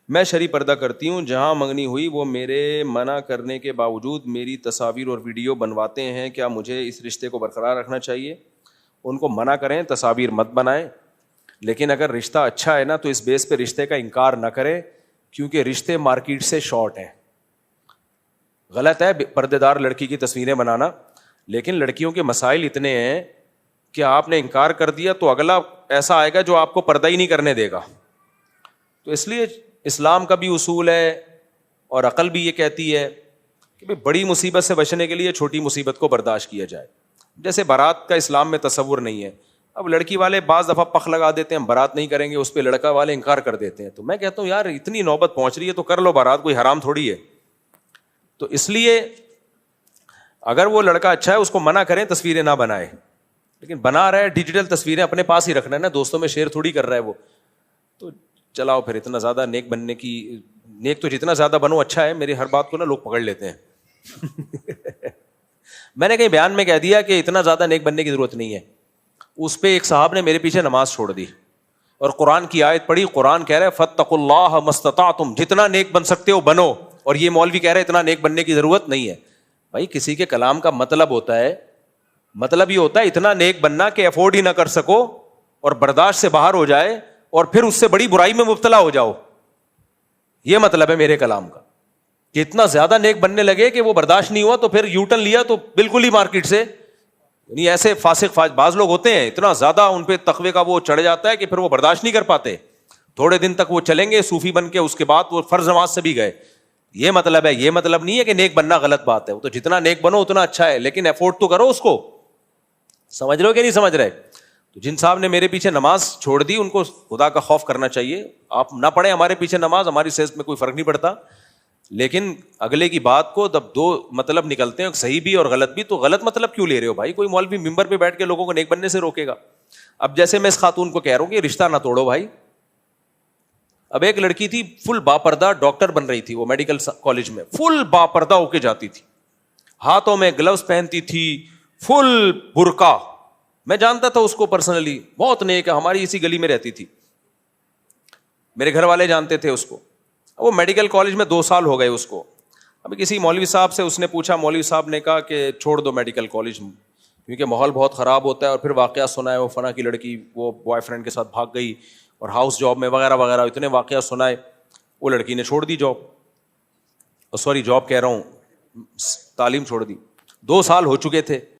میں شرعی پردہ کرتی ہوں. جہاں منگنی ہوئی وہ میرے منع کرنے کے باوجود میری تصاویر اور ویڈیو بنواتے ہیں. کیا مجھے اس رشتے کو برقرار رکھنا چاہیے؟ ان کو منع کریں تصاویر مت بنائیں, لیکن اگر رشتہ اچھا ہے نا تو اس بیس پہ رشتے کا انکار نہ کریں, کیونکہ رشتے مارکیٹ سے شارٹ ہیں. غلط ہے پردے دار لڑکی کی تصویریں بنانا, لیکن لڑکیوں کے مسائل اتنے ہیں کہ آپ نے انکار کر دیا تو اگلا ایسا آئے گا جو آپ کو پردہ ہی نہیں کرنے دے گا. تو اس لیے اسلام کا بھی اصول ہے اور عقل بھی یہ کہتی ہے کہ بڑی مصیبت سے بچنے کے لیے چھوٹی مصیبت کو برداشت کیا جائے. جیسے بارات کا اسلام میں تصور نہیں ہے, اب لڑکی والے بعض دفعہ پخ لگا دیتے ہیں بارات نہیں کریں گے, اس پہ لڑکا والے انکار کر دیتے ہیں. تو میں کہتا ہوں یار اتنی نوبت پہنچ رہی ہے تو کر لو بارات, کوئی حرام تھوڑی ہے. تو اس لیے اگر وہ لڑکا اچھا ہے اس کو منع کریں تصویریں نہ بنائے, لیکن بنا رہا ہے ڈیجیٹل تصویریں اپنے پاس ہی رکھنا ہے نا, دوستوں میں شیئر تھوڑی کر رہا ہے وہ. تو چلاؤ پھر, اتنا زیادہ نیک بننے کی, نیک تو جتنا زیادہ بنو اچھا ہے. میری ہر بات کو نا لوگ پکڑ لیتے ہیں. میں نے کہیں بیان میں کہہ دیا کہ اتنا زیادہ نیک بننے کی ضرورت نہیں ہے. اس پہ ایک صاحب نے میرے پیچھے نماز چھوڑ دی اور قرآن کی آیت پڑھی. قرآن کہہ رہا ہے فاتقوا اللہ ما استطعتم, جتنا نیک بن سکتے ہو بنو, اور یہ مولوی کہہ رہے اتنا نیک بننے کی ضرورت نہیں ہے. بھائی کسی کے کلام کا مطلب ہوتا ہے, مطلب یہ ہوتا ہے اتنا نیک بننا کہ افورڈ ہی نہ کر سکو اور برداشت سے باہر ہو جائے اور پھر اس سے بڑی برائی میں مبتلا ہو جاؤ. یہ مطلب ہے میرے کلام کا, کہ اتنا زیادہ نیک بننے لگے کہ وہ برداشت نہیں ہوا تو پھر یو ٹرن لیا تو بالکل ہی مارکیٹ سے, یعنی ایسے فاسق بعض لوگ ہوتے ہیں اتنا زیادہ ان پہ تقوی کا وہ چڑھ جاتا ہے کہ پھر وہ برداشت نہیں کر پاتے. تھوڑے دن تک وہ چلیں گے صوفی بن کے, اس کے بعد وہ فرض نماز سے بھی گئے. یہ مطلب ہے, یہ مطلب نہیں ہے کہ نیک بننا غلط بات ہے. وہ تو جتنا نیک بنو اتنا اچھا ہے, لیکن افورڈ تو کرو اس کو. سمجھ رہے ہو کہ نہیں سمجھ رہے؟ تو جن صاحب نے میرے پیچھے نماز چھوڑ دی ان کو خدا کا خوف کرنا چاہیے. آپ نہ پڑھیں ہمارے پیچھے نماز, ہماری صحت میں کوئی فرق نہیں پڑتا, لیکن اگلے کی بات کو جب دو مطلب نکلتے ہیں صحیح بھی اور غلط بھی, تو غلط مطلب کیوں لے رہے ہو بھائی؟ کوئی مولوی ممبر پہ بیٹھ کے لوگوں کو نیک بننے سے روکے گا؟ اب جیسے میں اس خاتون کو کہہ رہا ہوں کہ رشتہ نہ توڑو بھائی. اب ایک لڑکی تھی فل باپردہ ڈاکٹر بن رہی تھی, وہ میڈیکل کالج میں فل باپردہ ہو کے جاتی تھی, ہاتھوں میں گلوز پہنتی تھی, فل برقع. میں جانتا تھا اس کو پرسنلی, بہت نیک ہے, ہماری اسی گلی میں رہتی تھی, میرے گھر والے جانتے تھے اس کو. وہ میڈیکل کالج میں 2 سال ہو گئے اس کو. ابھی کسی مولوی صاحب سے اس نے پوچھا, مولوی صاحب نے کہا کہ چھوڑ دو میڈیکل کالج کیونکہ ماحول بہت خراب ہوتا ہے, اور پھر واقعہ سنا ہے وہ فلاں کی لڑکی وہ بوائے فرینڈ کے ساتھ بھاگ گئی اور ہاؤس جاب میں وغیرہ وغیرہ, اتنے واقعہ سنائے. وہ لڑکی نے چھوڑ دی جاب, سوری جاب کہہ رہا ہوں, تعلیم چھوڑ دی. 2 سال ہو چکے تھے.